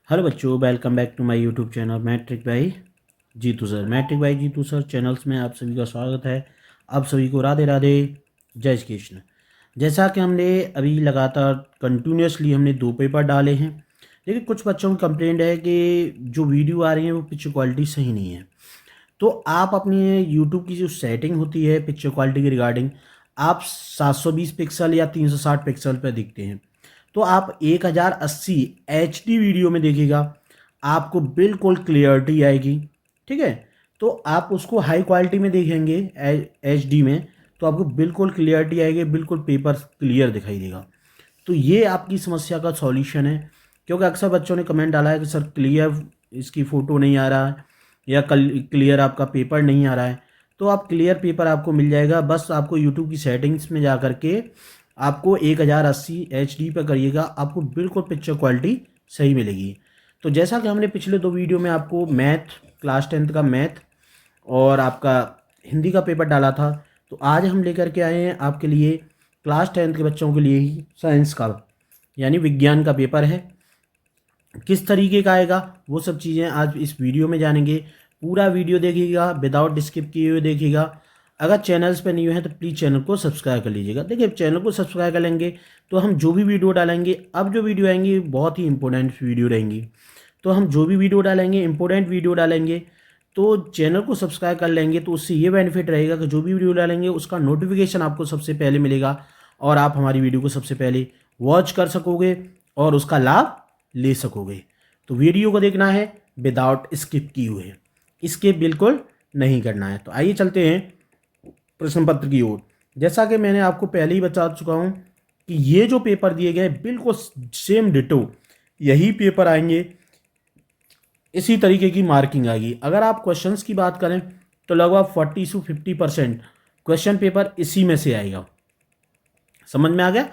Hello बच्चों, welcome back to my YouTube channel matric by Jeetu sir. Matric by Jeetu sir channels में आप सभी का स्वागत है। आप सभी को राधे राधे, जय श्री कृष्ण। जैसा कि हमने अभी लगातार कंटिन्यूसली हमने 2 पेपर डाले हैं, लेकिन कुछ बच्चों की कंप्लेंट है कि जो वीडियो आ रही है वो पिक्चर क्वालिटी सही नहीं है। तो आप अपनी यूट्यूब की जो सेटिंग होती है पिक्चर क्वालिटी के रिगार्डिंग, आप 720 पिक्सल या 360 पिक्सल पर दिखते हैं, तो आप 1080 HD वीडियो में देखिएगा, आपको बिल्कुल क्लियरिटी आएगी। ठीक है, तो आप उसको हाई क्वालिटी में देखेंगे HD में, तो आपको बिल्कुल क्लियरिटी आएगी, बिल्कुल पेपर क्लियर दिखाई देगा। तो ये आपकी समस्या का सॉल्यूशन है, क्योंकि अक्सर बच्चों ने कमेंट डाला है कि सर क्लियर इसकी फ़ोटो नहीं आ रहा है या क्लियर आपका पेपर नहीं आ रहा है। तो आप क्लियर पेपर आपको मिल जाएगा, बस आपको यूट्यूब की सेटिंग्स में जा करके आपको 1080 HD पर करिएगा, आपको बिल्कुल पिक्चर क्वालिटी सही मिलेगी। तो जैसा कि हमने पिछले 2 वीडियो में आपको मैथ, क्लास 10th का मैथ और आपका हिंदी का पेपर डाला था, तो आज हम लेकर के आए हैं आपके लिए क्लास 10th के बच्चों के लिए ही साइंस का यानी विज्ञान का पेपर है। किस तरीके का आएगा वो सब चीज़ें आज इस वीडियो में जानेंगे। पूरा वीडियो देखिएगा, विदाउट स्किप किए हुए देखिएगा। अगर चैनल्स पे न्यू है तो प्लीज़ चैनल को सब्सक्राइब कर लीजिएगा। देखिए, चैनल को सब्सक्राइब कर लेंगे तो हम जो भी वीडियो डालेंगे, अब जो वीडियो आएंगी बहुत ही इंपॉर्टेंट वीडियो रहेंगी, तो हम जो भी वीडियो डालेंगे इंपॉर्टेंट वीडियो डालेंगे, तो चैनल को सब्सक्राइब कर लेंगे तो उससे ये बेनिफिट रहेगा कि जो भी वीडियो डालेंगे उसका नोटिफिकेशन आपको सबसे पहले मिलेगा और आप हमारी वीडियो को सबसे पहले वॉच कर सकोगे और उसका लाभ ले सकोगे। तो वीडियो को देखना है विदाउट स्किप किए हुए, स्किप बिल्कुल नहीं करना है। तो आइए चलते हैं प्रश्न पत्र की ओर। जैसा कि मैंने आपको पहले ही बता चुका हूं कि ये जो पेपर दिए गए बिल्कुल सेम डिटो यही पेपर आएंगे, इसी तरीके की मार्किंग आएगी। अगर आप क्वेश्चंस की बात करें तो लगभग 40 से 50% क्वेश्चन पेपर इसी में से आएगा। समझ में आ गया?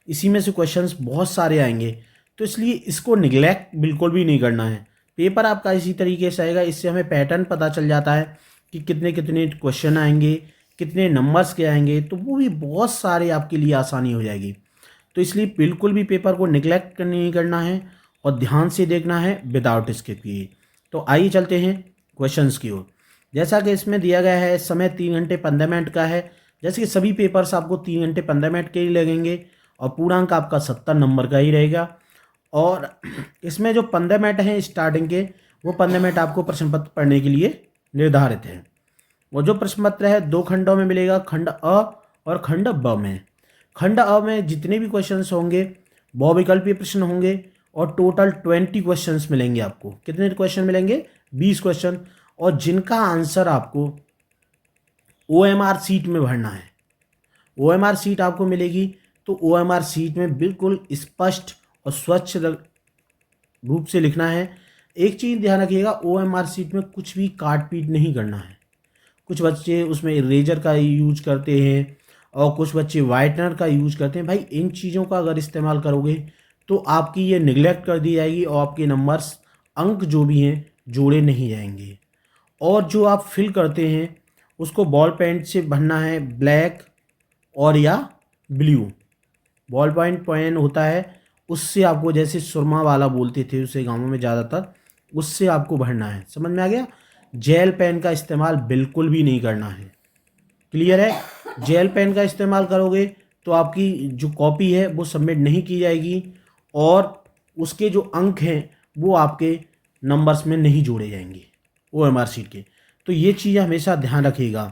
इसी में से क्वेश्चंस बहुत सारे आएंगे, तो इसलिए इसको निगलेक्ट बिल्कुल भी नहीं करना है। पेपर आपका इसी तरीके से आएगा, इससे हमें पैटर्न पता चल जाता है कि कितने कितने क्वेश्चन आएंगे, कितने नंबर्स के आएंगे, तो वो भी बहुत सारे आपके लिए आसानी हो जाएगी। तो इसलिए बिल्कुल भी पेपर को निगलेक्ट नहीं करना है और ध्यान से देखना है विदाउट स्किप किए। तो आइए चलते हैं क्वेश्चंस की ओर। जैसा कि इसमें दिया गया है, समय 3 घंटे 15 मिनट का है। जैसे कि सभी पेपर्स आपको 3 घंटे 15 मिनट के ही लगेंगे और पूर्णांक आपका 70 नंबर का ही रहेगा। और इसमें जो 15 मिनट हैं स्टार्टिंग के, वो 15 मिनट आपको प्रश्न पत्र पढ़ने के लिए निर्धारित है। वो जो प्रश्न पत्र है 2 खंडों में मिलेगा, खंड अ और खंड ब में। खंड अ में जितने भी क्वेश्चंस होंगे बहुविकल्पीय प्रश्न होंगे और टोटल 20 क्वेश्चंस मिलेंगे आपको। कितने क्वेश्चन मिलेंगे? 20 क्वेश्चन, और जिनका आंसर आपको OMR सीट में भरना है। OMR सीट आपको मिलेगी, तो OMR सीट में बिल्कुल स्पष्ट और स्वच्छ रूप से लिखना है। एक चीज़ ध्यान रखिएगा, OMR सीट में कुछ भी काट पीट नहीं करना है। कुछ बच्चे उसमें इरेजर का यूज करते हैं और कुछ बच्चे वाइटनर का यूज करते हैं। भाई, इन चीज़ों का अगर इस्तेमाल करोगे तो आपकी ये निगलेक्ट कर दी जाएगी और आपके नंबर्स, अंक जो भी हैं, जोड़े नहीं जाएंगे। और जो आप फिल करते हैं उसको बॉल पेन से भरना है, ब्लैक और या ब्लू। बॉल पॉइंट पेन होता है, उससे आपको, जैसे सुरमा वाला बोलते थे उसे गाँवों में ज़्यादातर, उससे आपको भरना है। समझ में आ गया? जेल पेन का इस्तेमाल बिल्कुल भी नहीं करना है। क्लियर है? जेल पेन का इस्तेमाल करोगे तो आपकी जो कॉपी है वो सबमिट नहीं की जाएगी और उसके जो अंक हैं वो आपके नंबर्स में नहीं जोड़े जाएंगे OMR सीट के। तो ये चीज़ हमेशा ध्यान रखिएगा।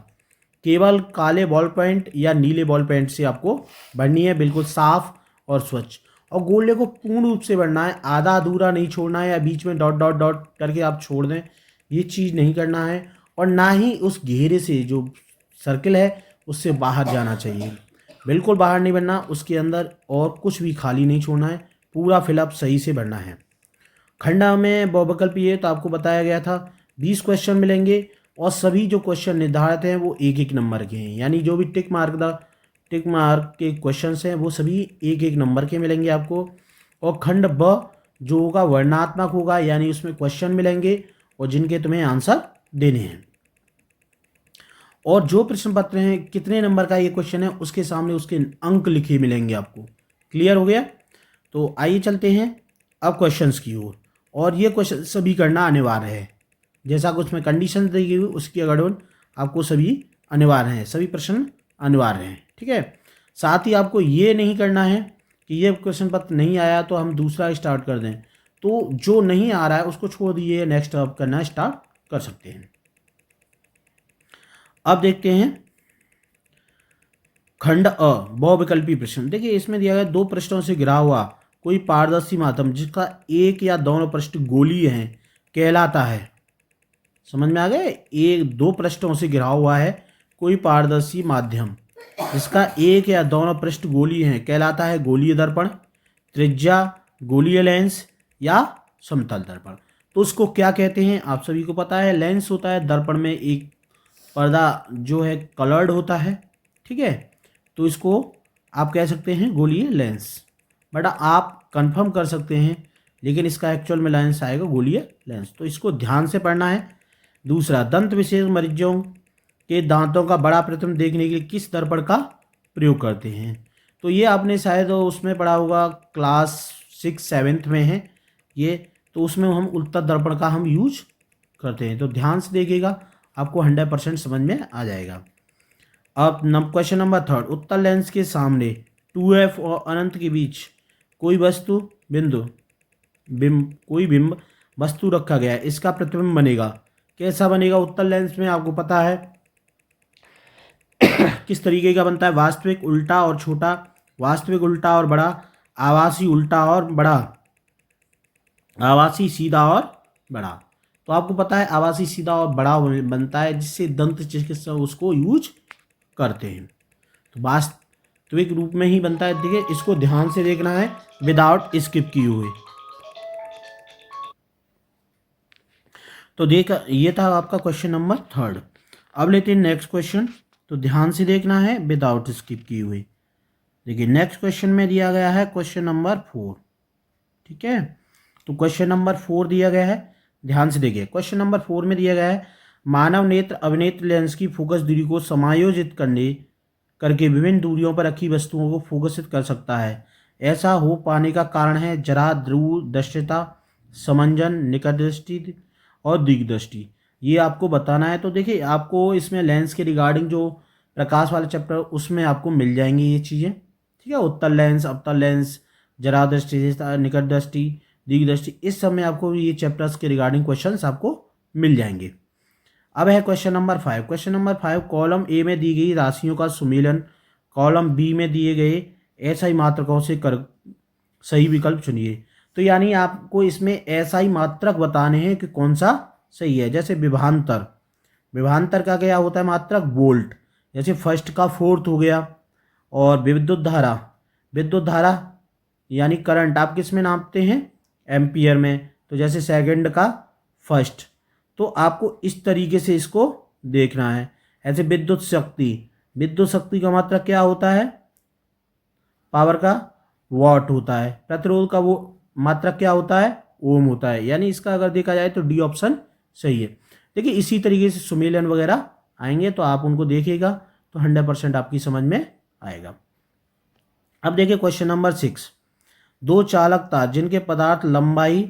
केवल काले बॉल पॉइंट या नीले बॉल पॉइंट से आपको भरनी है, बिल्कुल साफ और स्वच्छ। और गोले को पूर्ण रूप से भरना है, आधा अधूरा नहीं छोड़ना है या बीच में डॉट डॉट डॉट करके आप छोड़ दें, ये चीज़ नहीं करना है। और ना ही उस घेरे से, जो सर्किल है, उससे बाहर जाना चाहिए। बिल्कुल बाहर नहीं बनना, उसके अंदर और कुछ भी खाली नहीं छोड़ना है, पूरा फिलअप सही से भरना है। खंड में बहुविकल्पीय है तो आपको बताया गया था 20 क्वेश्चन मिलेंगे और सभी जो क्वेश्चन निर्धारित हैं वो 1-1 नंबर के हैं, यानी जो भी टिक मार्क के क्वेश्चंस हैं वो सभी 1-1 नंबर के मिलेंगे आपको। और खंड ब जो होगा वर्णात्मक होगा, यानी उसमें क्वेश्चन मिलेंगे और जिनके तुम्हें आंसर देने हैं। और जो प्रश्न पत्र हैं, कितने नंबर का ये क्वेश्चन है, उसके सामने उसके अंक लिखे मिलेंगे आपको। क्लियर हो गया? तो आइए चलते हैं अब क्वेश्चंस की ओर। और ये क्वेश्चन सभी करना अनिवार्य है। जैसा कुछ में कंडीशन दी गई उसके अकॉर्डिंग आपको सभी अनिवार्य हैं, सभी प्रश्न अनिवार्य हैं। ठीक है, साथ ही आपको ये नहीं करना है कि ये क्वेश्चन पत्र नहीं आया तो हम दूसरा स्टार्ट कर दें। तो जो नहीं आ रहा है उसको छोड़ दिए, नेक्स्ट आप करना स्टार्ट कर सकते हैं। अब देखते हैं खंड अ, बहुविकल्पी प्रश्न। देखिए इसमें दिया गया 2 पृष्ठों से घिरा हुआ कोई पारदर्शी माध्यम जिसका एक या दोनों पृष्ठ गोलीय हैं कहलाता है। समझ में आ गए? 2 पृष्ठों से घिरा हुआ है कोई पारदर्शी माध्यम जिसका एक या दोनों पृष्ठ गोलीय हैं कहलाता है गोलीय दर्पण, त्रिज्या, गोलीय लेंस या समतल दर्पण। तो उसको क्या कहते हैं आप सभी को पता है। लेंस होता है दर्पण में एक पर्दा जो है कलर्ड होता है। ठीक है, तो इसको आप कह सकते हैं गोलीय लेंस। बट आप कंफर्म कर सकते हैं, लेकिन इसका एक्चुअल में लेंस आएगा गोलीय लेंस। तो इसको ध्यान से पढ़ना है। दूसरा, दंत विशेष मरीजों के दांतों का बड़ा प्रतिबिंब देखने के लिए किस दर्पण का प्रयोग करते हैं। तो ये आपने शायद उसमें पढ़ा होगा, क्लास 6-7 में है ये। तो उसमें हम उत्तर दर्पण का हम यूज करते हैं। तो ध्यान से देखिएगा, आपको 100% समझ में आ जाएगा। अब क्वेश्चन नंबर 3, उत्तल लेंस के सामने 2f और अनंत के बीच कोई वस्तु कोई बिंब वस्तु रखा गया है, इसका प्रतिबिंब बनेगा। कैसा बनेगा? उत्तल लेंस में आपको पता है किस तरीके का बनता है। वास्तविक, उल्टा और छोटा, वास्तविक उल्टा और बड़ा, आभासी उल्टा और बड़ा, आभासी सीधा और बड़ा। तो आपको पता है आभासी सीधा और बड़ा बनता है जिससे दंत चिकित्सक उसको यूज करते हैं। तो वास्तविक रूप में ही बनता है। देखिए इसको ध्यान से देखना है विदाउट स्किप किए हुए। तो देखा, ये था आपका क्वेश्चन नंबर 3। अब लेते हैं नेक्स्ट क्वेश्चन। तो ध्यान से देखना है विदाउट स्किप किए हुए। देखिए नेक्स्ट क्वेश्चन में दिया गया है क्वेश्चन नंबर 4। ठीक है, तो क्वेश्चन नंबर 4 दिया गया है, ध्यान से देखिए। क्वेश्चन नंबर 4 में दिया गया है मानव नेत्र अभिनेत्र लेंस की फोकस दूरी को समायोजित करके विभिन्न दूरियों पर रखी वस्तुओं को फोकसित कर सकता है। ऐसा हो पाने का कारण है जरा, दूर दृश्यता, समंजन, निकट दृष्टि और दीर्घ दृष्टि। ये आपको बताना है। तो देखिए आपको इसमें लेंस के रिगार्डिंग जो प्रकाश वाले चैप्टर उसमें आपको मिल जाएंगी ये चीज़ें। ठीक है, उत्तल लेंस, अवतल लेंस, जरा दृष्टि, निकट दृष्टि, दीर्घ दृष्टि, इस समय आपको ये चैप्टर्स के रिगार्डिंग क्वेश्चंस आपको मिल जाएंगे। अब है question number 5। Question number 5, column A में दी गई राशियों का सुमेलन कॉलम बी में दिए गए ऐसा ही मात्रकों से कर सही विकल्प चुनिए। तो यानी आपको इसमें ऐसा ही मात्रक बताने हैं कि कौन सा सही है। जैसे विभवांतर, विभवांतर का क्या होता है मात्रक? वोल्ट। जैसे फर्स्ट का फोर्थ हो गया। और विद्युत धारा, विद्युत धारा यानी करंट आप किस में नापते हैं? एम्पियर में। तो जैसे सेकंड का फर्स्ट। तो आपको इस तरीके से इसको देखना है। ऐसे विद्युत शक्ति, विद्युत शक्ति का मात्रक क्या होता है? पावर का वॉट होता है। प्रतिरोध का वो मात्रक क्या होता है? ओम होता है। यानी इसका अगर देखा जाए तो डी ऑप्शन सही है। देखिए इसी तरीके से सुमेलन वगैरह आएंगे तो आप उनको देखिएगा तो 100% आपकी समझ में आएगा। अब देखिए क्वेश्चन नंबर 6, 2 चालक तार जिनके पदार्थ लंबाई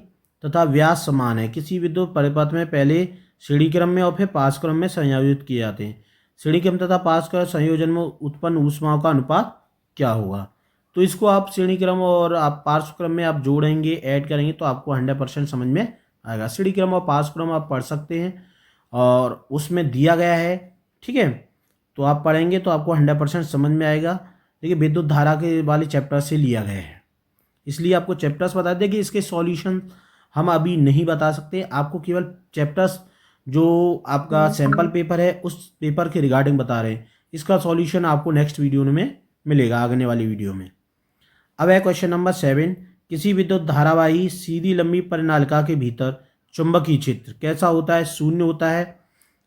तथा व्यास समान है किसी विद्युत परिपथ में पहले श्रेणी क्रम में और फिर पार्श्व क्रम में संयोजित किए जाते हैं। श्रेणी क्रम तथा पार्श्व क्रम संयोजन में उत्पन्न ऊष्माओं का अनुपात क्या होगा? तो इसको आप श्रेणी क्रम और आप पार्श्व क्रम में आप जोड़ेंगे, ऐड करेंगे तो आपको 100% समझ में आएगा। श्रेणी क्रम और पार्श्व क्रम आप पढ़ सकते हैं और उसमें दिया गया है। ठीक है, तो आप पढ़ेंगे तो आपको 100% समझ में आएगा। देखिए विद्युत धारा के वाले चैप्टर से लिया गया है, इसलिए आपको चैप्टर्स बता दें कि इसके सॉल्यूशन हम अभी नहीं बता सकते। आपको केवल चैप्टर्स जो आपका सैम्पल पेपर है उस पेपर के रिगार्डिंग बता रहे हैं। इसका सॉल्यूशन आपको नेक्स्ट वीडियो में मिलेगा, आगने वाली वीडियो में। अब है क्वेश्चन नंबर 7, किसी विद्युत धारावाही सीधी लंबी परिनालिका के भीतर चुंबकीय क्षेत्र कैसा होता है? शून्य होता है।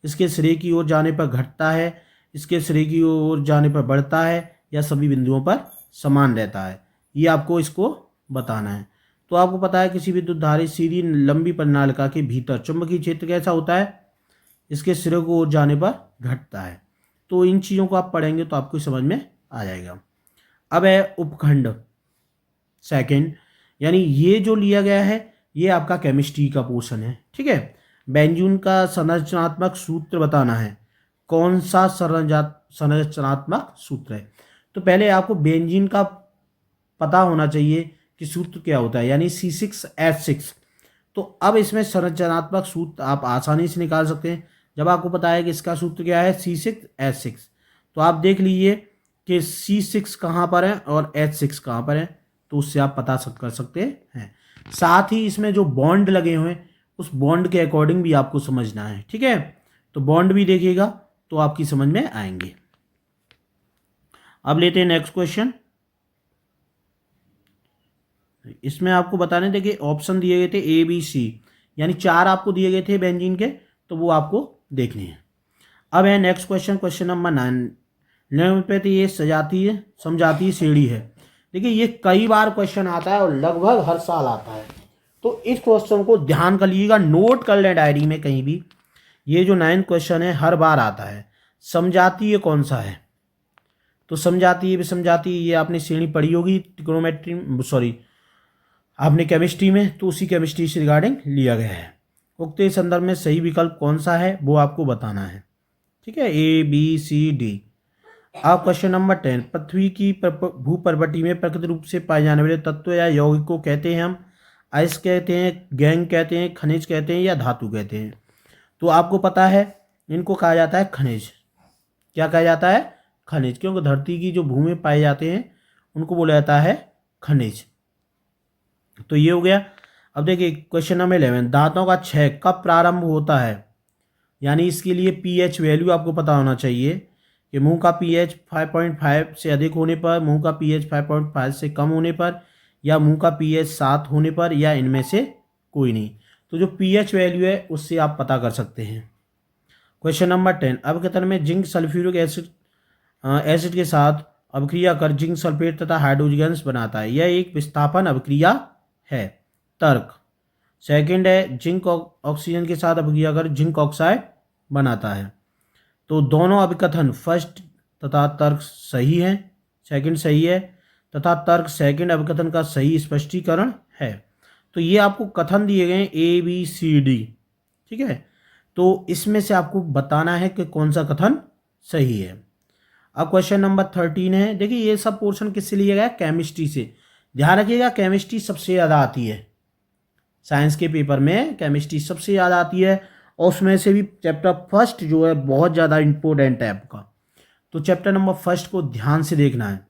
इसके सिरे की ओर जाने पर घटता है, इसके सिरे की ओर जाने पर बढ़ता है, या सभी बिंदुओं पर समान रहता है। ये आपको इसको बताना है। तो आपको पता है किसी विद्युत धारा सीधी लंबी परिनालिका के भीतर चुंबकीय क्षेत्र कैसा होता है? इसके सिरे को ओर जाने पर घटता है। तो इन चीज़ों को आप पढ़ेंगे तो आपको समझ में आ जाएगा। अब है उपखंड सेकंड, यानी ये जो लिया गया है ये आपका केमिस्ट्री का पोर्शन है। ठीक है, बेंजीन का संरचनात्मक सूत्र बताना है। कौन सा संरचनात्मक सूत्र है? तो पहले आपको बेंजीन का पता होना चाहिए कि सूत्र क्या होता है, यानी C6H6। तो अब इसमें संरचनात्मक सूत्र आप आसानी से निकाल सकते हैं। जब आपको पता है कि इसका सूत्र क्या है, C6H6, तो आप देख लीजिए कि C6 कहाँ पर है और H6 कहाँ पर है, तो उससे आप पता कर सकते हैं। साथ ही इसमें जो बॉन्ड लगे हुए हैं उस बॉन्ड के अकॉर्डिंग भी आपको समझना है। ठीक है, तो बॉन्ड भी देखिएगा तो आपकी समझ में आएंगे। अब लेते हैं नेक्स्ट क्वेश्चन। इसमें आपको बताने थे कि ऑप्शन दिए गए थे ABC, यानी 4 आपको दिए गए थे बेंजीन के, तो वो आपको देखने हैं। अब है नेक्स्ट क्वेश्चन, क्वेश्चन नंबर 9 पे। तो ये समझाती श्रेणी है। देखिए ये कई बार क्वेश्चन आता है और लगभग हर साल आता है, तो इस क्वेश्चन को ध्यान कर लीजिएगा, नोट कर लें डायरी में कहीं भी। ये जो 9 क्वेश्चन है हर बार आता है। समझाती कौन सा है? तो समझाती ये आपने श्रेणी पढ़ी होगी ट्रिग्नोमेट्री, आपने केमिस्ट्री में, तो उसी केमिस्ट्री से रिगार्डिंग लिया गया है। उक्त संदर्भ में सही विकल्प कौन सा है वो आपको बताना है। ठीक है, ABCD। अब क्वेश्चन नंबर 10, पृथ्वी की भूपर्वटी में प्रकृति रूप से पाए जाने वाले तत्व या यौगिक को कहते हैं हम आइस कहते हैं, गैंग कहते हैं, खनिज कहते हैं या धातु कहते हैं? तो आपको पता है इनको कहा जाता है खनिज। क्या कहा जाता है? खनिज, क्योंकि धरती की जो भूमि पाए जाते हैं उनको बोला जाता है खनिज। तो ये हो गया। अब देखिए क्वेश्चन नंबर 11, दांतों का क्षय कब प्रारंभ होता है? यानी इसके लिए पीएच वैल्यू आपको पता होना चाहिए कि मुंह का पीएच 5.5 से अधिक होने पर, मुंह का पीएच 5.5 से कम होने पर, या मुंह का पीएच 7 होने पर, या इनमें से कोई नहीं। तो जो पीएच वैल्यू है उससे आप पता कर सकते हैं। क्वेश्चन नंबर 10, अपघटन में जिंक सल्फ्यूरिक एसिड के साथ अभिक्रिया कर जिंक सल्फेट तथा हाइड्रोजन बनाता है। यह एक विस्थापन अभिक्रिया है। तर्क। सेकंड है जिंक ऑक्सीजन के साथ अभिक्रिया कर जिंक ऑक्साइड बनाता है। तो दोनों अभिकथन फर्स्ट तथा तर्क सही है, सेकंड सही है, तथा तर्क सेकंड अभिकथन का सही स्पष्टीकरण है। तो ये आपको कथन दिए गए ABCD। ठीक है, तो इसमें से आपको बताना है कि कौन सा कथन सही है। अब क्वेश्चन नंबर 13 है। देखिए ये सब पोर्शन किससे लिया गया? केमिस्ट्री से। ध्यान रखिएगा केमिस्ट्री सबसे ज़्यादा आती है साइंस के पेपर में, केमिस्ट्री सबसे ज़्यादा आती है, और उसमें से भी चैप्टर फर्स्ट जो है बहुत ज़्यादा इंपॉर्टेंट है आपका। तो चैप्टर नंबर फर्स्ट को ध्यान से देखना है।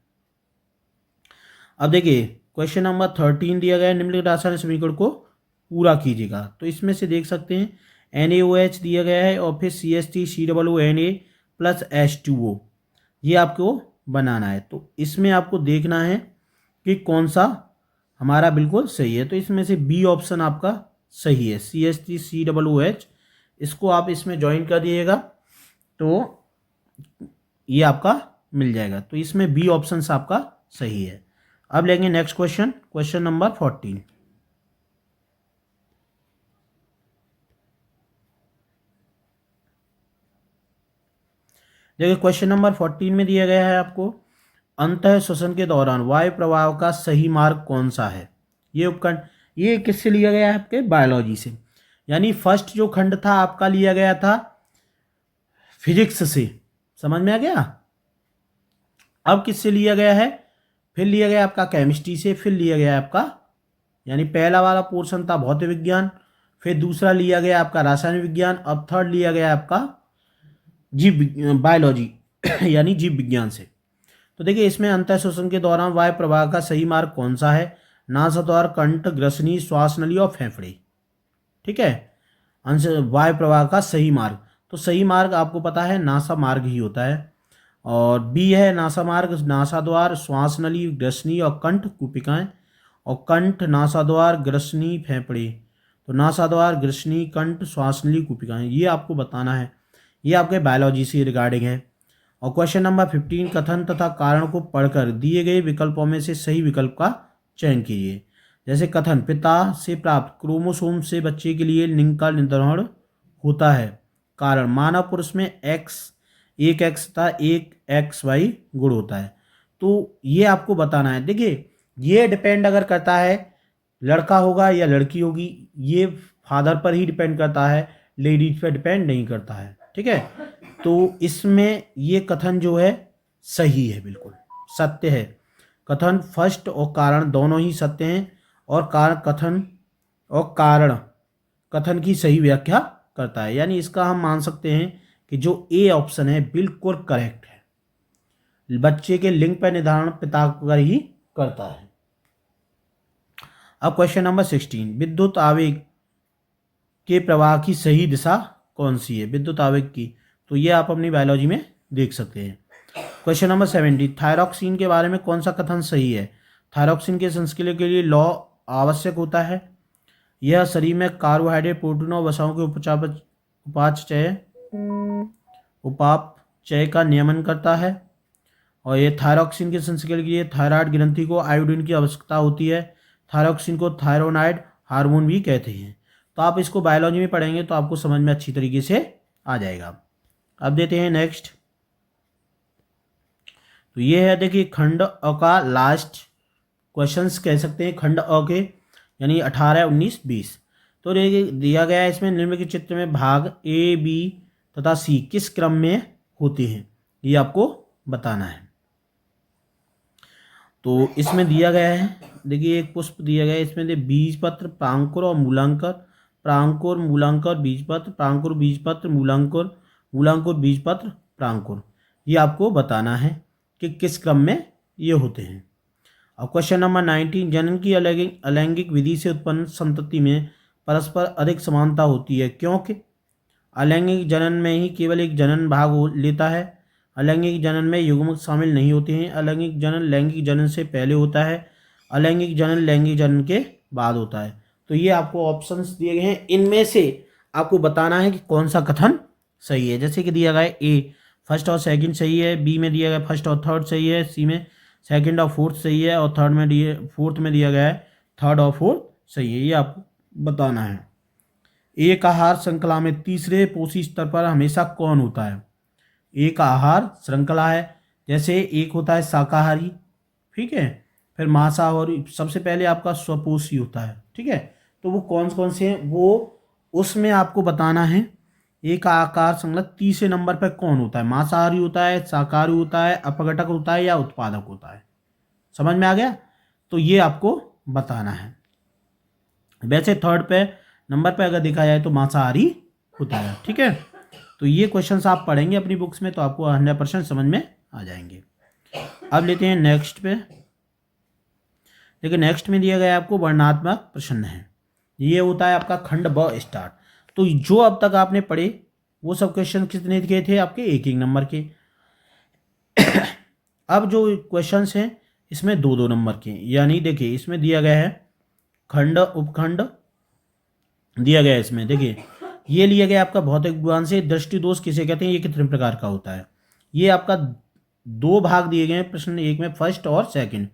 अब देखिए क्वेश्चन नंबर 13 दिया गया है, निम्नलिखित रासायनिक समीकरण को पूरा कीजिएगा। तो इसमें से देख सकते हैं NaOH दिया गया है और फिर CH3COONA प्लस H2O, ये आपको बनाना है। तो इसमें आपको देखना है कि कौन सा हमारा बिल्कुल सही है। तो इसमें से बी ऑप्शन आपका सही है, CH3COOH। इसको आप इसमें ज्वाइन कर दिएगा तो ये आपका मिल जाएगा। तो इसमें बी ऑप्शन आपका सही है। अब लेंगे नेक्स्ट क्वेश्चन, क्वेश्चन नंबर 14। देखिए क्वेश्चन नंबर 14 में दिया गया है आपको, अंतः श्वसन के दौरान वायु प्रवाह का सही मार्ग कौन सा है? ये उपखंड, ये किससे लिया गया है? आपके बायोलॉजी से। यानी फर्स्ट जो खंड था आपका लिया गया था फिजिक्स से, समझ में आ गया। अब किससे लिया गया है? फिर लिया गया आपका केमिस्ट्री से, फिर लिया गया आपका, यानी पहला वाला पोर्शन था भौतिक विज्ञान, फिर दूसरा लिया गया आपका रासायनिक विज्ञान, अब थर्ड लिया गया आपका जीव बायोलॉजी यानी जीव विज्ञान से। तो देखिए इसमें अंतः श्वसन के दौरान वायु प्रवाह का सही मार्ग कौन सा है? नासाद्वार, कंठ, ग्रसनी, श्वास नली और फेफड़े। ठीक है, अंश वायु प्रवाह का सही मार्ग, तो सही मार्ग आपको पता है नासा मार्ग ही होता है। और बी है नासा मार्ग, नासाद्वार, श्वास नली, ग्रसनी और कंठ कुपिकाएं, और कंठ, नासाद्वार, ग्रसनी, फेफड़े। तो नासाद्वार, ग्रसनी, कंठ, श्वास नली, कुपिकाएं, ये आपको बताना है। ये आपके बायोलॉजी से रिगार्डिंग है। और क्वेश्चन नंबर 15, कथन तथा कारण को पढ़कर दिए गए विकल्पों में से सही विकल्प का चयन कीजिए। जैसे कथन, पिता से प्राप्त क्रोमोसोम से बच्चे के लिए लिंग का निर्धारण होता है। कारण, मानव पुरुष में एक एक्स तथा एक XY गुण होता है। तो ये आपको बताना है। देखिए ये डिपेंड अगर करता है लड़का होगा या लड़की होगी, ये फादर पर ही डिपेंड करता है, लेडीज पर डिपेंड नहीं करता है। ठीक है, तो इसमें ये कथन जो है सही है, बिल्कुल सत्य है। कथन फर्स्ट और कारण दोनों ही सत्य हैं, और कारण कथन की सही व्याख्या करता है। यानी इसका हम मान सकते हैं कि जो ए ऑप्शन है बिल्कुल करेक्ट है। बच्चे के लिंग पर निर्धारण पिता पर ही करता है। अब क्वेश्चन नंबर 16, विद्युत आवेग के प्रवाह की सही दिशा कौन सी है? विद्युत आवेग की, तो ये आप अपनी बायोलॉजी में देख सकते हैं। क्वेश्चन नंबर 17, थायरॉक्सिन के बारे में कौन सा कथन सही है? थायरॉक्सिन के संश्लेषण के लिए लौ आवश्यक होता है। यह शरीर में कार्बोहाइड्रेट, प्रोटीन और वसाओं के उपापचय का नियमन करता है। और ये थायरॉक्सिन के संश्लेषण के लिए थायराइड ग्रंथि को आयोडीन की आवश्यकता होती है। थायरॉक्सिन को थायरोनाइड हार्मोन भी कहते हैं। तो आप इसको बायोलॉजी में पढ़ेंगे तो आपको समझ में अच्छी तरीके से आ जाएगा। अब देते हैं नेक्स्ट। तो ये है, देखिए खंड अ का लास्ट क्वेश्चंस कह सकते हैं, खंड अ के, यानी 18, 19, 20। तो दिया गया है इसमें निम्नलिखित चित्र में भाग ए, बी तथा सी किस क्रम में होते हैं, ये आपको बताना है। तो इसमें दिया गया है, देखिए एक पुष्प दिया गया है, इसमें बीज पत्र, प्रांकुर और मूलांकर, प्रांकुर, मूलांकर, बीज पत्र, प्रांकुर, बीज पत्र, मूलांकुर, मूलांकुर, बीज पत्र, प्रांकुर। ये आपको बताना है कि किस क्रम में ये होते हैं। अब क्वेश्चन नंबर 19, जनन की अलैंगिक विधि से उत्पन्न संतति में परस्पर अधिक समानता होती है, क्योंकि अलैंगिक जनन में ही केवल एक जनन भाग लेता है। अलैंगिक जनन में युग्मक शामिल नहीं होते हैं। अलैंगिक जनन लैंगिक जनन से पहले होता है। अलैंगिक जनन लैंगिक जनन के बाद होता है। तो ये आपको ऑप्शंस दिए गए हैं, इनमें से आपको बताना है कि कौन सा कथन सही है। जैसे कि दिया गया है ए फर्स्ट और सेकंड सही है, बी में दिया गया फर्स्ट और थर्ड सही है, सी में सेकंड और फोर्थ सही है, और फोर्थ में दिया गया है थर्ड और फोर्थ सही है। ये आपको बताना है। एक आहार श्रृंखला में तीसरे पोषी स्तर पर हमेशा कौन होता है? एक आहार श्रृंखला है, जैसे एक होता है शाकाहारी, ठीक है, फिर मांसाहारी, सबसे पहले आपका स्वपोषी होता है। ठीक है, तो वो कौन कौन से हैं वो उसमें आपको बताना है। एक आकार श्रृंखला तीसरे नंबर पर कौन होता है? मांसाहारी होता है, शाकाहारी होता है, अपघटक होता है, या उत्पादक होता है? समझ में आ गया? तो ये आपको बताना है। वैसे थर्ड पे नंबर पे अगर देखा जाए तो मांसाहारी होता है। ठीक है, तो ये क्वेश्चंस आप पढ़ेंगे अपनी बुक्स में तो आपको 100% समझ में आ जाएंगे। अब लेते हैं नेक्स्ट पे। देखिए नेक्स्ट में दिया गया है आपको वर्णनात्मक प्रश्न है। ये होता है आपका खंड ब स्टार्ट। तो जो अब तक आपने पढ़े वो सब क्वेश्चन कितने के थे आपके? एक एक नंबर के। अब जो क्वेश्चंस हैं इसमें दो दो नंबर के, यानी देखिए इसमें दिया गया है खंड उपखंड दिया गया है। इसमें देखिए ये लिया गया आपका भौतिक विज्ञान से, दृष्टि दोष किसे कहते हैं, ये कितने प्रकार का होता है। ये आपका दो भाग दिए गए हैं प्रश्न एक में, फर्स्ट और सेकंड।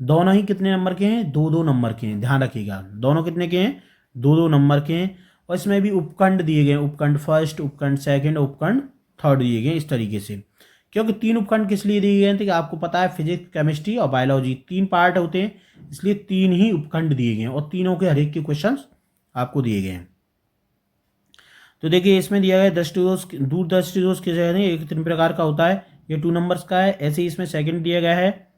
दोनों ही कितने नंबर के हैं? दो दो नंबर के हैं, ध्यान रखिएगा। दोनों कितने के हैं? दो दो नंबर के हैं। और इसमें भी उपखंड दिए गए हैं, उपखंड फर्स्ट, उपखंड सेकंड, उपखंड थर्ड दिए गए इस तरीके से। क्योंकि तीन उपखंड किस लिए दिए गए हैं? तो आपको पता है फिजिक्स, केमिस्ट्री और बायोलॉजी तीन पार्ट होते हैं, इसलिए तीन ही उपखंड दिए गए हैं और तीनों के हर एक के क्वेश्चन आपको दिए गए हैं। तो देखिए इसमें दिया गया दृष्टि दोष, दूरदृष्टि दोष किसे कहते हैं, एक तीन प्रकार का होता है, ये 2 नंबर्स का है। ऐसे ही इसमें सेकंड दिया गया है,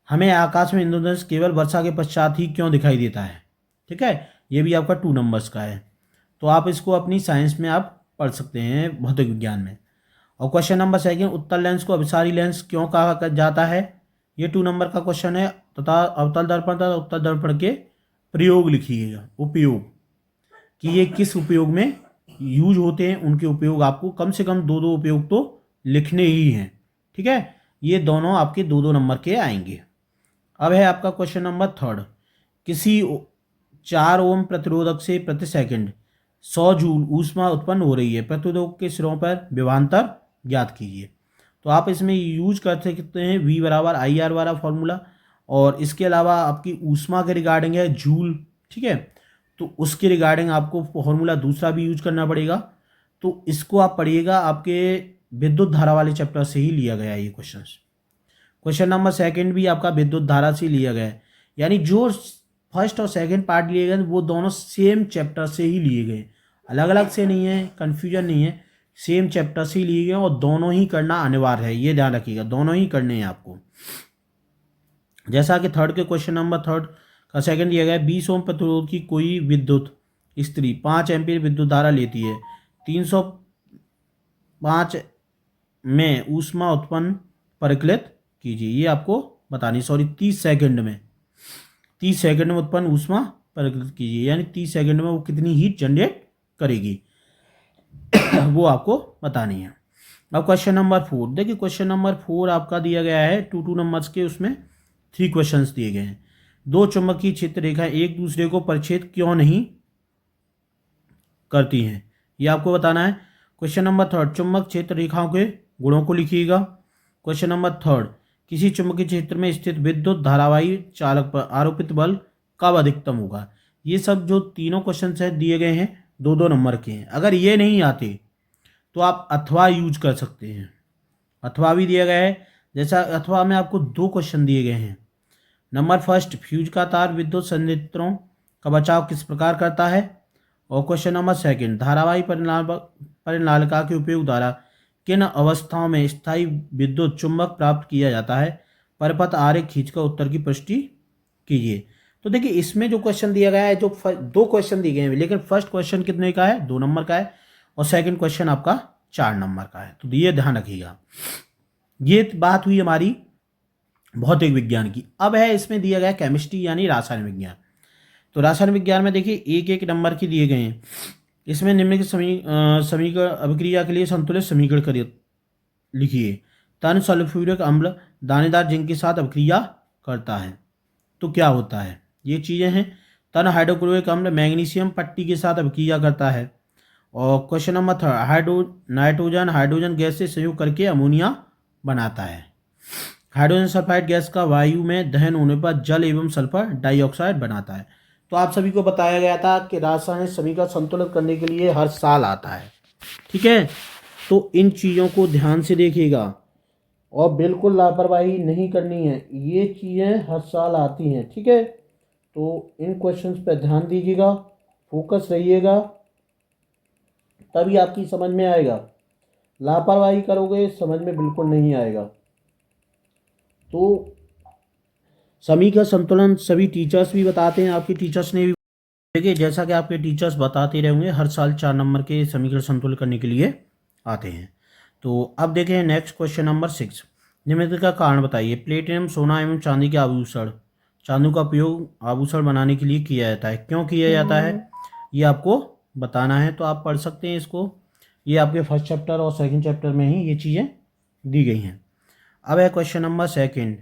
हमें आकाश में इंद्रधनुष केवल वर्षा के पश्चात ही क्यों दिखाई देता है। ठीक है, ये भी आपका 2 नंबर्स का है। तो आप इसको अपनी साइंस में आप पढ़ सकते हैं, भौतिक विज्ञान में। और क्वेश्चन नंबर सेकंड, उत्तल लेंस को अभिसारी लेंस क्यों कहा जाता है, ये 2 नंबर का क्वेश्चन है। तथा अवतल दर्पण तथा उत्तल दर्पण के प्रयोग लिखिएगा, उपयोग, कि ये किस उपयोग में यूज होते हैं, उनके उपयोग आपको कम से कम दो दो उपयोग तो लिखने ही हैं। ठीक है, ये दोनों आपके दो दो नंबर के आएंगे। अब है आपका क्वेश्चन नंबर थर्ड, किसी 4 ओम प्रतिरोधक से प्रति सेकंड 100 जूल ऊष्मा उत्पन्न हो रही है, प्रतिरोधक के सिरों पर विभवांतर ज्ञात कीजिए। तो आप इसमें यूज कर सकते हैं V बराबर IR वाला फॉर्मूला, और इसके अलावा आपकी ऊष्मा के रिगार्डिंग है जूल। ठीक है, तो उसके रिगार्डिंग आपको फॉर्मूला दूसरा भी यूज करना पड़ेगा। तो इसको आप पढ़िएगा, आपके विद्युत धारा वाले चैप्टर से ही लिया गया है ये क्वेश्चन। क्वेश्चन नंबर सेकंड भी आपका विद्युत धारा से लिया गया है, यानी जो फर्स्ट और सेकंड पार्ट लिए गए वो दोनों सेम चैप्टर से ही लिए गए, अलग अलग से नहीं है, कन्फ्यूजन नहीं है, सेम चैप्टर से ही लिए गए और दोनों ही करना अनिवार्य है, ये ध्यान रखिएगा, दोनों ही करने हैं आपको। जैसा कि थर्ड के क्वेश्चन नंबर थर्ड का सेकंड दिया गया है, 20 ओम प्रतिरोध की कोई विद्युत स्त्री 5 एम्पीयर विद्युत धारा लेती है, 305 में ऊष्मा उत्पन्न परिकलित कीजिए। ये आपको बतानी, सॉरी 30 सेकंड में, 30 सेकंड में उत्पन्न ऊष्मा परिकलित कीजिए, यानी 30 सेकंड में वो कितनी हीट जनरेट करेगी वो आपको बतानी है। अब क्वेश्चन नंबर 4 देखिए, क्वेश्चन नंबर 4 आपका दिया गया है 2 नंबर्स के, उसमें 3 क्वेश्चंस दिए गए हैं। दो चुंबकीय क्षेत्र रेखाएं एक दूसरे को परिच्छेद क्यों नहीं करती हैं, ये आपको बताना है। क्वेश्चन नंबर 3 चुंबक क्षेत्र रेखाओं के गुणों को लिखिएगा। क्वेश्चन नंबर 3 किसी चुंबकीय क्षेत्र में स्थित विद्युत धारावाही चालक पर आरोपित बल कब अधिकतम होगा। ये सब जो तीनों क्वेश्चन है दिए गए हैं 2-2 नंबर के हैं। अगर ये नहीं आते तो आप अथवा यूज कर सकते हैं, अथवा भी दिया गया है। जैसा अथवा में आपको 2 क्वेश्चन दिए गए हैं। नंबर फर्स्ट, फ्यूज का तार विद्युत संयंत्रों का बचाव किस प्रकार करता है। और क्वेश्चन नंबर सेकंड, धारावाही परिनालिका के उपयोग द्वारा किन अवस्थाओं में स्थायी विद्युत चुंबक प्राप्त किया जाता है। परिपथ आरेख खींचकर उत्तर की पुष्टि कीजिए। तो देखिए, इसमें जो क्वेश्चन दिया गया है, जो 2 क्वेश्चन दिए गए हैं, लेकिन फर्स्ट क्वेश्चन कितने का है, 2 नंबर का है, और सेकंड क्वेश्चन आपका 4 नंबर का है। तो ये ध्यान रखिएगा। ये बात हुई हमारी भौतिक विज्ञान की। अब है इसमें दिया गया केमिस्ट्री यानी रासायन विज्ञान। तो रासायन विज्ञान में देखिए 1-1 नंबर की दिए गए हैं। इसमें निम्नलिखित समीकरण अभिक्रिया के लिए संतुलित समीकरण करिए, लिखिए। तन सल्फ्यूरिक अम्ल दानेदार जिंक के साथ अभिक्रिया करता है तो क्या होता है, ये चीज़ें हैं। तन हाइड्रोक्लोरिक अम्ल मैग्नीशियम पट्टी के साथ अभिक्रिया करता है। और question number 3 nitrogen hydrogen gas से संयोग करके अमोनिया बनाता है। हाइड्रोजन सल्फाइड गैस का वायु में दहन होने पर जल एवं सल्फर डाइऑक्साइड बनाता है। तो आप सभी को बताया गया था कि रासायनिक समीकरण संतुलित करने के लिए हर साल आता है, ठीक है। तो इन चीज़ों को ध्यान से देखिएगा और बिल्कुल लापरवाही नहीं करनी है, ये चीज़ें हर साल आती हैं, ठीक है। तो इन क्वेश्चंस पर ध्यान दीजिएगा, फोकस रहिएगा, तभी आपकी समझ में आएगा। लापरवाही करोगे समझ में बिल्कुल नहीं आएगा। तो समीकरण संतुलन सभी टीचर्स भी बताते हैं, आपके टीचर्स ने भी। देखिए, जैसा कि आपके टीचर्स बताते रहेंगे, हर साल 4 नंबर के समीकरण संतुलित करने के लिए आते हैं। तो अब देखें नेक्स्ट क्वेश्चन नंबर 6, निम्नलिखित का कारण बताइए। प्लेटिनम सोना एवं चांदी के आभूषण, चांदी का उपयोग आभूषण बनाने के लिए किया जाता है, क्यों किया जाता है ये आपको बताना है। तो आप पढ़ सकते हैं इसको, ये आपके फर्स्ट चैप्टर और सेकंड चैप्टर में ही ये चीज़ें दी गई हैं। अब है क्वेश्चन नंबर 2,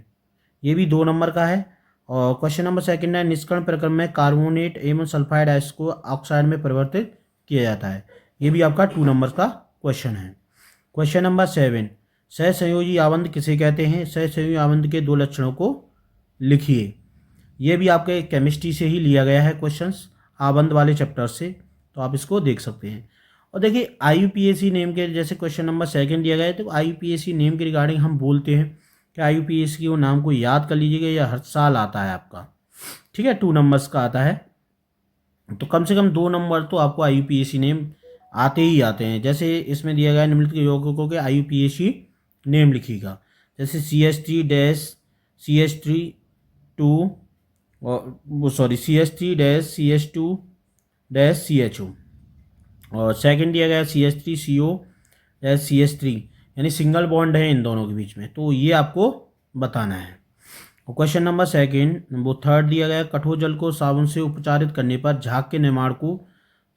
ये भी 2 नंबर का है। और क्वेश्चन नंबर 2 है, निष्कर्ण प्रक्रम में कार्बोनेट एवं सल्फाइड आयस को ऑक्साइड में परिवर्तित किया जाता है। ये भी आपका 2 नंबर का क्वेश्चन है। क्वेश्चन नंबर 7, सहसंयोजी आबंध किसे कहते हैं। सहसंयोजी आबंध के 2 लक्षणों को लिखिए। ये भी आपके केमिस्ट्री से ही लिया गया है क्वेश्चंस, आबंध वाले चैप्टर से, तो आप इसको देख सकते हैं। और देखिए IUPAC नेम के, जैसे क्वेश्चन नंबर 2 दिया गया है, तो IUPAC नेम के रिगार्डिंग हम बोलते हैं कि IUPAC को नाम को याद कर लीजिएगा, या हर साल आता है आपका, ठीक है, 2 नंबर्स का आता है। तो कम से कम 2 नंबर तो आपको IUPAC नेम आते ही आते हैं। जैसे इसमें दिया गया है, निम्नलिखित यौगिकों के IUPAC नेम लिखिएगा। जैसे CH3-CH2 और CH3-CH2-CHO। और सेकंड दिया गया CH3CO-CH3, यानी सिंगल बॉन्ड है इन दोनों के बीच में, तो ये आपको बताना है। और क्वेश्चन नंबर 3 दिया गया, कठोर जल को साबुन से उपचारित करने पर झाग के निर्माण को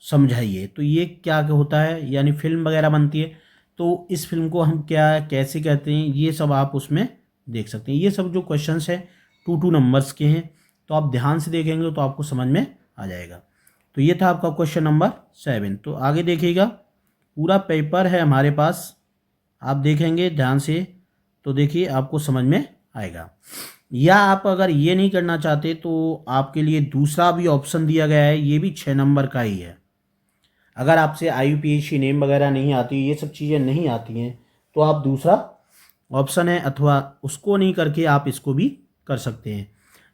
समझाइए। तो ये क्या होता है, यानी फिल्म वगैरह बनती है, तो इस फिल्म को हम कैसे कहते हैं, ये सब आप उसमें देख सकते हैं। ये सब जो क्वेश्चंस हैं 2 नंबर्स के हैं, तो आप ध्यान से देखेंगे तो आपको समझ में आ जाएगा। तो ये था आपका क्वेश्चन नंबर 7। तो आगे देखिएगा, पूरा पेपर है हमारे पास, आप देखेंगे ध्यान से तो देखिए आपको समझ में आएगा। या आप अगर ये नहीं करना चाहते तो आपके लिए दूसरा भी ऑप्शन दिया गया है, ये भी 6 नंबर का ही है। अगर आपसे IUPAC नेम वगैरह नहीं आती, ये सब चीज़ें नहीं आती हैं, तो आप दूसरा ऑप्शन है, अथवा उसको नहीं करके आप इसको भी कर सकते हैं।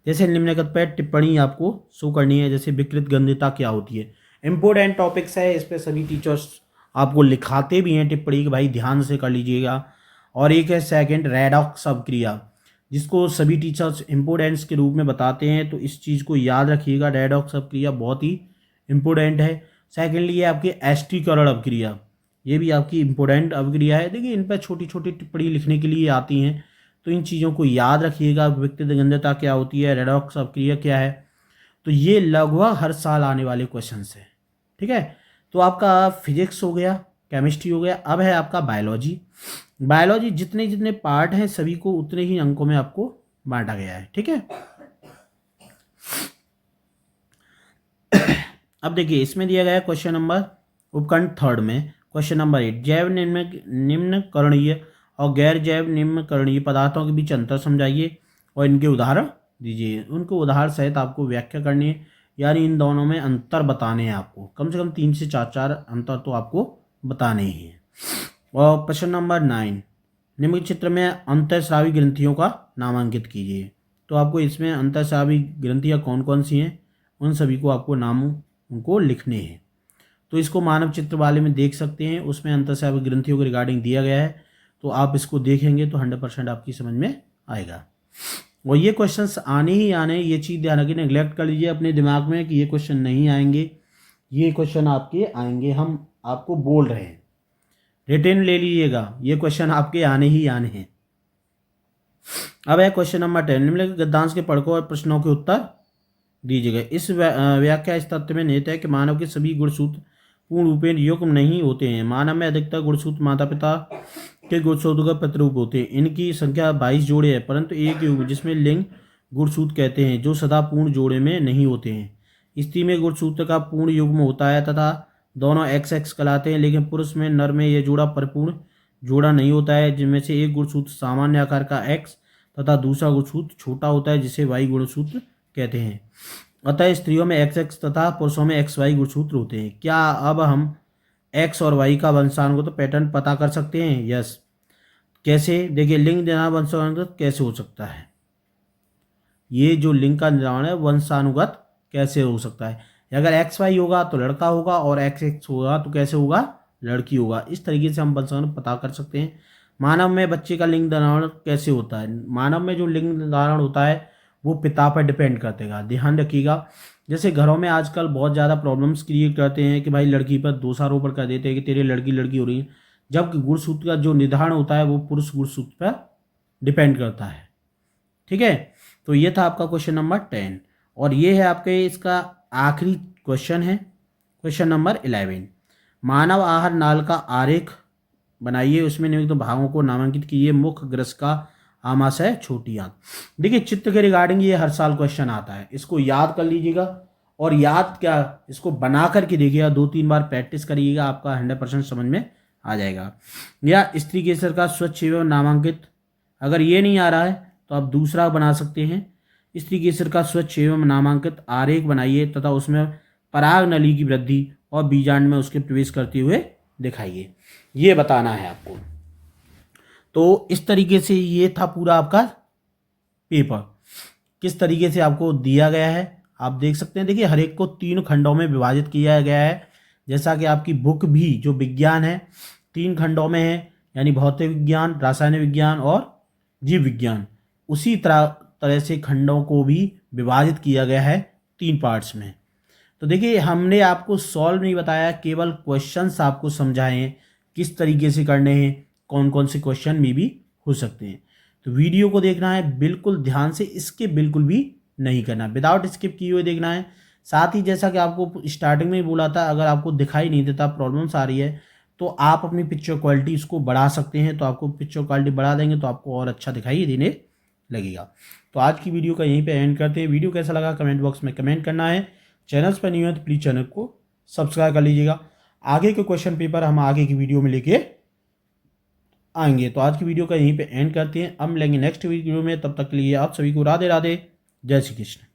जैसे निम्नलिखित पर टिप्पणी आपको शो करनी है, जैसे विकृत गंध्यता क्या होती है। इम्पोर्टेंट टॉपिक्स है, इस पर सभी टीचर्स आपको लिखाते भी हैं टिप्पणी कि भाई ध्यान से कर लीजिएगा। और एक है सेकंड रेडॉक्स अभिक्रिया, जिसको सभी टीचर्स इम्पोर्टेंस के रूप में बताते हैं, तो इस चीज़ को याद रखिएगा। रेडॉक्स अभिक्रिया बहुत ही इम्पोर्टेंट है। सेकेंडली ये आपकी एस्टीकरण अभिक्रिया, ये भी आपकी इम्पोर्टेंट अभिक्रिया है। देखिए इन पर छोटी छोटी टिप्पणी लिखने के लिए आती हैं, तो इन चीज़ों को याद रखिएगा। विकृत गंध्यता क्या होती है, रेडॉक्स अभिक्रिया क्या है, तो ये लगभग हर साल आने वाले क्वेश्चन है। ठीक है, तो आपका फिजिक्स हो गया, केमिस्ट्री हो गया, अब है आपका बायोलॉजी। बायोलॉजी जितने जितने पार्ट हैं सभी को उतने ही अंकों में आपको बांटा गया है। ठीक है, अब देखिए इसमें दिया गया क्वेश्चन नंबर उपखंड 3 में क्वेश्चन नंबर 8, जैव निम्नकरणीय और गैर जैव निम्नकरणीय पदार्थों के बीच अंतर समझाइए और इनके उदाहरण दीजिए। उनको उदाहरण सहित आपको व्याख्या करनी है, यानी इन दोनों में अंतर बताने हैं आपको। कम से कम 3 से 4 अंतर तो आपको बताने ही हैं। और प्रश्न नंबर 9, निम्न चित्र में अंतःस्रावी ग्रंथियों का नामांकित कीजिए। तो आपको इसमें अंतःस्रावी ग्रंथियाँ कौन कौन सी हैं उन सभी को आपको नाम उनको लिखने हैं। तो इसको मानव चित्र वाले में देख सकते हैं, उसमें अंतःस्रावी ग्रंथियों के रिगार्डिंग दिया गया है, तो आप इसको देखेंगे तो 100% आपकी समझ में आएगा। और ये क्वेश्चंस आने ही आने, ये चीज़ ध्यान रखिए, नेग्लेक्ट कर लीजिए अपने दिमाग में कि ये क्वेश्चन नहीं आएंगे। ये क्वेश्चन आपके आएंगे, हम आपको बोल रहे हैं, रिटेन ले लीजिएगा, ये क्वेश्चन आपके आने ही आने हैं। अब है क्वेश्चन नंबर 10, निम्नलिखित गद्यांश के पढ़कों और प्रश्नों के उत्तर दीजिएगा। इस व्याख्या इस तथ्य में निहित है कि मानव के सभी गुणसूत्र पूर्ण रूपेण युग्म नहीं होते हैं। मानव में अधिकतर गुणसूत्र माता पिता के गुणसूत्रों का प्रतिरूप होते हैं। इनकी संख्या 22 जोड़े है, परंतु एक युग्म जिसमें लिंग गुणसूत्र कहते हैं, जो सदा पूर्ण जोड़े में नहीं होते हैं। स्त्री में गुणसूत्र का पूर्ण युग्म होता है तथा दोनों XX कहलाते हैं, लेकिन पुरुष में नर में यह जोड़ा परिपूर्ण जोड़ा नहीं होता है, जिनमें से एक गुणसूत्र सामान्य आकार का X तथा दूसरा गुणसूत्र छोटा होता है जिसे Y गुणसूत्र कहते हैं। अतः स्त्रियों में XX तथा पुरुषों में XY गुणसूत्र होते हैं। क्या अब हम X और Y का वंशानुगत पैटर्न पता कर सकते हैं? यस। कैसे? देखिए, लिंग निर्धारण वंशानुगत कैसे हो सकता है, ये जो लिंग का निर्धारण है वंशानुगत कैसे हो सकता है। अगर XY होगा तो लड़का होगा और XX होगा तो कैसे होगा, लड़की होगा। इस तरीके से हम वंशानुगत पता कर सकते हैं। मानव में बच्चे का लिंग निर्धारण कैसे होता है, मानव में जो लिंग निर्धारण होता है वो पिता पर डिपेंड करतेगा। ध्यान रखिएगा, जैसे घरों में आजकल बहुत ज़्यादा प्रॉब्लम्स क्रिएट करते हैं कि भाई लड़की पर दोषारोपण कर देते हैं कि तेरे लड़की लड़की हो रही है, जबकि गुणसूत्र का जो निर्धारण होता है वो पुरुष गुणसूत्र पर डिपेंड करता है। ठीक है, तो ये था आपका क्वेश्चन नंबर 10 और ये है आपके इसका आखिरी क्वेश्चन है, क्वेश्चन नंबर 11। मानव आहार नाल का आरेख बनाइए, उसमें निम्नलिखित भागों को नामांकित कीजिए। मुख, ग्रसिका, आमाशय, छोटी आंत। देखिए चित्र के रिगार्डिंग ये हर साल क्वेश्चन आता है, इसको याद कर लीजिएगा और याद क्या, इसको बना करके देखिएगा, 2-3 बार प्रैक्टिस करिएगा, आपका 100% समझ में आ जाएगा। या स्त्री केसर का स्वच्छ एवं नामांकित, अगर ये नहीं आ रहा है तो आप दूसरा बना सकते हैं। स्त्री केसर का स्वच्छ एवं नामांकित आरेख बनाइए तथा उसमें पराग नली की वृद्धि और बीजांड में उसके प्रवेश करते हुए दिखाइए, ये बताना है आपको। तो इस तरीके से ये था पूरा आपका पेपर, किस तरीके से आपको दिया गया है आप देख सकते हैं। देखिए हर एक को 3 खंडों में विभाजित किया गया है, जैसा कि आपकी बुक भी जो विज्ञान है 3 खंडों में है, यानी भौतिक विज्ञान, रासायनिक विज्ञान और जीव विज्ञान। उसी तरह से खंडों को भी विभाजित किया गया है 3 पार्ट्स में। तो देखिए हमने आपको सॉल्व नहीं बताया, केवल क्वेश्चंस आपको समझाए हैं किस तरीके से करने हैं, कौन कौन से क्वेश्चन में भी हो सकते हैं। तो वीडियो को देखना है बिल्कुल ध्यान से, स्किप बिल्कुल भी नहीं करना, विदाउट स्किप किए हुए देखना है। साथ ही जैसा कि आपको स्टार्टिंग में ही बोला था, अगर आपको दिखाई नहीं देता, प्रॉब्लम्स आ रही है, तो आप अपनी पिक्चर क्वालिटी इसको बढ़ा सकते हैं। तो आपको पिक्चर क्वालिटी बढ़ा देंगे तो आपको और अच्छा दिखाई देने लगेगा। तो आज की वीडियो का यहीं पे एंड करते हैं। वीडियो कैसा लगा कमेंट बॉक्स में कमेंट करना है। चैनल्स पर नहीं है तो प्लीज़ चैनल को सब्सक्राइब कर लीजिएगा। आगे के क्वेश्चन पेपर हम आगे की वीडियो में लेके आएंगे। तो आज की वीडियो का यहीं पे एंड करते हैं, अब मिलेंगे नेक्स्ट वीडियो में। तब तक के लिए आप सभी को राधे राधे, जय श्री कृष्ण।